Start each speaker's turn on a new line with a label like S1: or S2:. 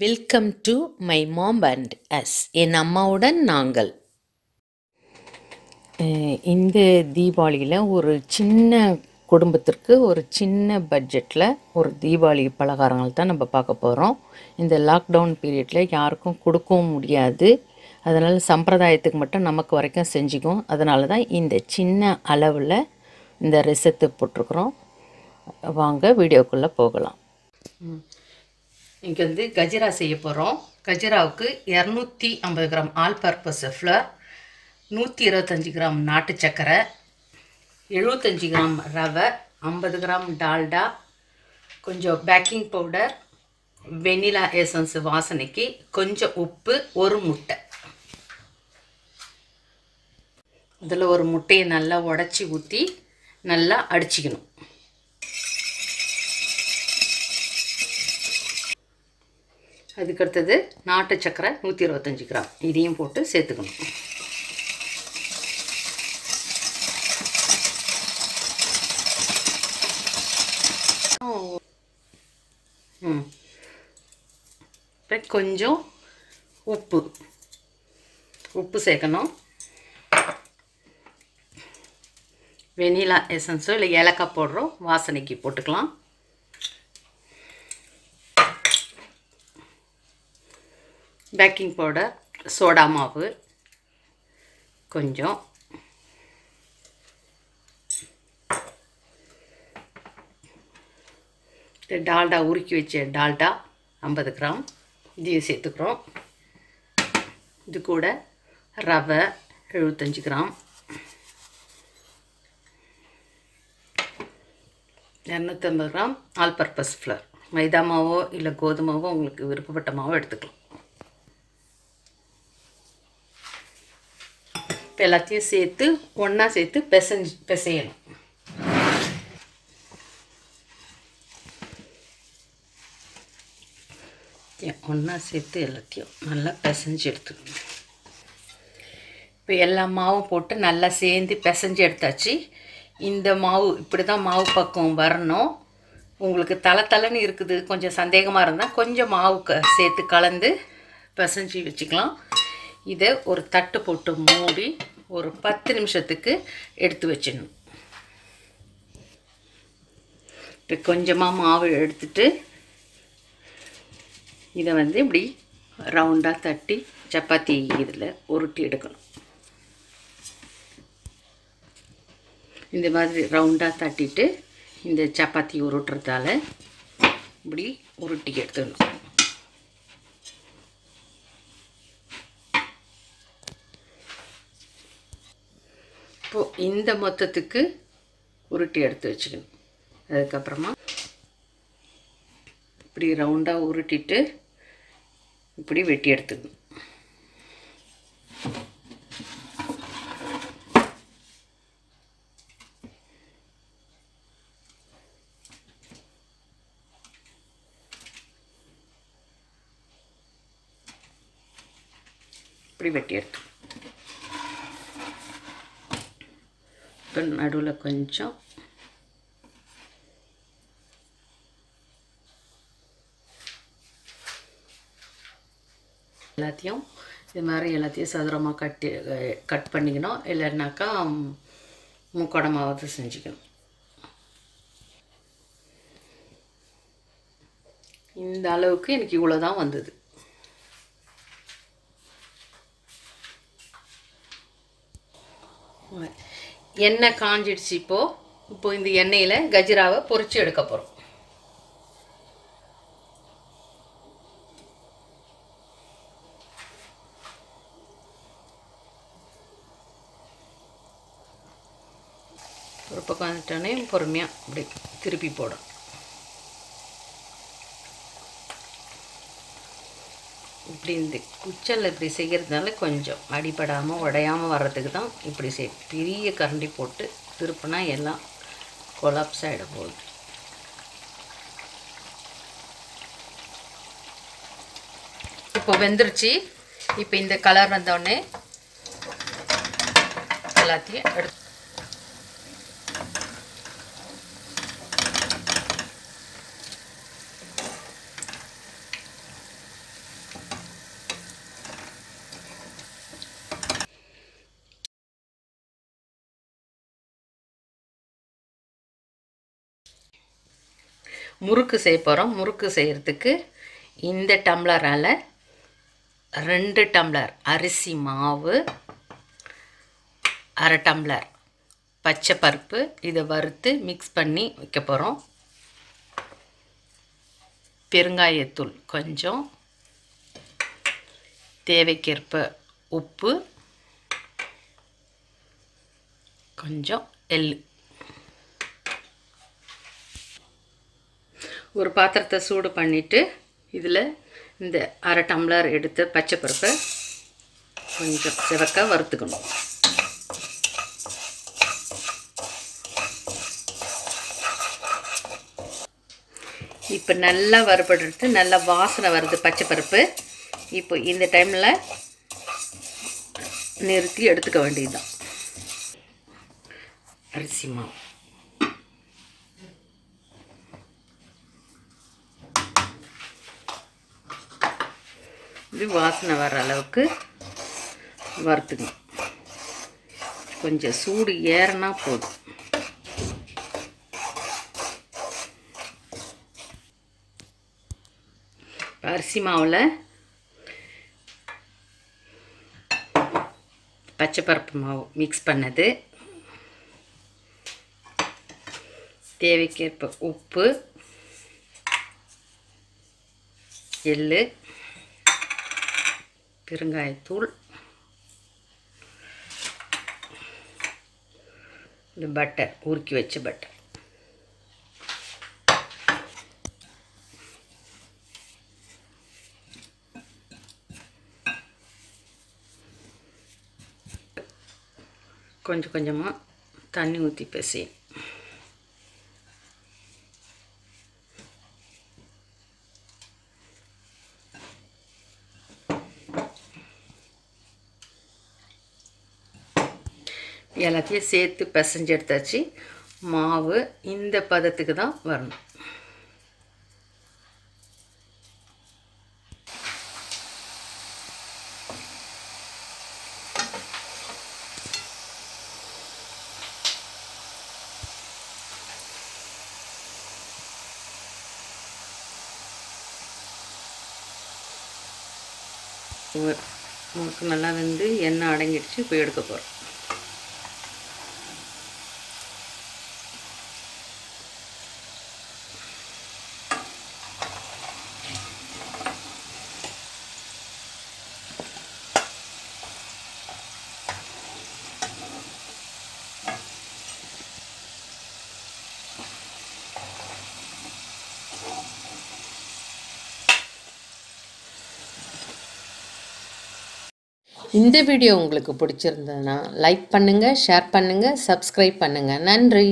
S1: Welcome to my mom and us. என் அம்மாவுடன் நாங்கள். இந்த தீபாவளியில் ஒரு சின்ன குடும்பத்திற்கு ஒரு சின்ன பட்ஜெட்டில் ஒரு தீபாவளி பலகாரங்கள் தான் நம்ம பார்க்க போகிறோம். இந்த லாக்டவுன் பீரியடில் யாருக்கும் கொடுக்கவும் முடியாது. அதனால் சம்பிரதாயத்துக்கு மட்டும் நமக்கு வரைக்கும் செஞ்சுக்குவோம். அதனால தான் இந்த சின்ன அளவில் இந்த ரெசிபி போட்டிருக்குறோம். வாங்க வீடியோக்குள்ளே போகலாம். இங்கே வந்து கஜீரா செய்ய போகிறோம். கஜீராவுக்கு 250 gram all purpose flower, 125 gram நாட்டு சர்க்கரை, 75 கிராம் ரவை, 50 கிராம் டால்டா, கொஞ்சம் பேக்கிங் பவுடர், வெனிலா எசன்ஸ் வாசனைக்கு, கொஞ்சம் உப்பு, ஒரு முட்டை. இதில் ஒரு முட்டையை நல்லா உடச்சி ஊற்றி நல்லா அடிச்சிக்கணும். அதுக்கடுத்தது நாட்டு சர்க்கரை 125 கிராம், இதையும் போட்டு சேர்த்துக்கணும். கொஞ்சம் உப்பு சேர்க்கணும். வெனிலா எசன்ஸோ இல்லை ஏலக்காய் போடுறோம், வாசனைக்கு போட்டுக்கலாம். பேக்கிங் பவுடர், சோடா மாவு கொஞ்சம், டால்டா உருக்கி வச்ச டால்டா 50 கிராம், இதையும் சேர்த்துக்கிறோம். இது கூட ரவை 75 gram, 250 gram all purpose flour. மைதா மாவோ இல்லை கோதுமாவோ உங்களுக்கு விருப்பப்பட்ட மாவோ எடுத்துக்கலாம். இப்போ எல்லாத்தையும் சேர்த்து ஒன்றா சேர்த்து பிசையணும். ஒன்றா சேர்த்து எல்லாத்தையும் நல்லா பிசைஞ்சு எடுத்துக்கணும். இப்போ எல்லா மாவும் போட்டு நல்லா சேர்ந்து பிசைஞ்சு எடுத்தாச்சு. இந்த மாவு இப்படி தான் மாவு பக்குவம் வரணும். உங்களுக்கு தலை இருக்குது, கொஞ்சம் சந்தேகமாக இருந்தால் கொஞ்சம் மாவு சேர்த்து கலந்து பிசைஞ்சு வச்சுக்கலாம். இதை ஒரு தட்டு போட்டு மூடி ஒரு 10 நிமிஷத்துக்கு எடுத்து வச்சிடணும். இப்போ கொஞ்சமாக மாவு எடுத்துட்டு இதை வந்து இப்படி ரவுண்டாக தட்டி சப்பாத்தி இதில் உருட்டி எடுக்கணும். இந்த மாதிரி ரவுண்டாக தட்டிட்டு இந்த சப்பாத்தி உருட்டுறதால இப்படி உருட்டி எடுத்துக்கணும். இப்போது இந்த மொத்தத்துக்கு உருட்டி எடுத்து வச்சுக்கணும். அதுக்கப்புறமா இப்படி ரவுண்டாக உருட்டிட்டு இப்படி வெட்டி எடுத்துக்கணும். இப்படி வெட்டி எடுத்து இப்போ நடுவில் கொஞ்சம் எல்லாத்தையும் இது மாதிரி எல்லாத்தையும் சதுரமாக கட் பண்ணிக்கணும். இல்லைன்னாக்கா முக்கோணமாவது செஞ்சுக்கணும். இந்த அளவுக்கு எனக்கு இவ்வளோ தான் வந்தது. எண்ணெய் காஞ்சிடுச்சு. இப்போ இந்த எண்ணெயில் கஜ்ராவை பொரிச்சு எடுக்க போகிறோம். ஒரு பக்கம் வந்துட்டோன்னே பொறுமையாக இப்படி திருப்பி போடும். இப்படி இந்த குச்சலில் இப்படி செய்கிறதுனால கொஞ்சம் அடிபடாமல் உடையாமல் வர்றதுக்கு தான் இப்படி பெரிய கரண்டி போட்டு திருப்பினா எல்லாம் கொலாப்ஸ் ஆகிட போகுது. இப்போ வெந்துருச்சு. இப்போ இந்த கலர் வந்தோடனே எல்லாத்தையும் எடுத்து முறுக்கு செய்ய போகிறோம். முறுக்கு செய்கிறதுக்கு இந்த டம்ளரால் 2 டம்ளர் அரிசி மாவு, 1/2 டம்ளர் பச்சை பருப்பு, இதை வறுத்து மிக்ஸ் பண்ணி வைக்க போகிறோம். பெருங்காயத்தூள் கொஞ்சம், தேவைக்கேற்ப உப்பு, கொஞ்சம் எள்ளு. ஒரு பாத்திரத்தை சூடு பண்ணிவிட்டு இதில் இந்த 1/2 டம்ளர் எடுத்து பச்சை பருப்பை கொஞ்சம் சிவக்க வறுத்துக்கணும். இப்போ நல்லா வறுபடுறது, நல்லா வாசனை வருது பச்சை பருப்பு. இப்போ இந்த டைமில் நிறுத்தி எடுத்துக்க வேண்டியதுதான். அரிசி மாவு இது வாசனை வர அளவுக்கு வறுத்துக்கணும். கொஞ்சம் சூடு ஏறினா போதும். அரிசி மாவில் பச்சை பருப்பு மாவு மிக்ஸ் பண்ணது, தேவைக்கேற்ப உப்பு, எள்ளு, பெருங்காயத்தூள், இந்த பட்டர், உருக்கி வச்ச பட்டர். கொஞ்சம் கொஞ்சமாக தண்ணி ஊற்றி பிசையும். எல்லாத்தையும் சேர்த்து பிசைஞ்சு எடுத்தாச்சு. மாவு இந்த பதத்துக்கு தான் வரணும். நமக்கு நல்லா வந்து எண்ணெய் அடங்கிடுச்சு. இப்போ எடுக்க போகிறோம். இந்த வீடியோ உங்களுக்கு பிடிச்சிருந்ததுன்னா லைக் பண்ணுங்கள், ஷேர் பண்ணுங்கள், சப்ஸ்கிரைப் பண்ணுங்கள். நன்றி.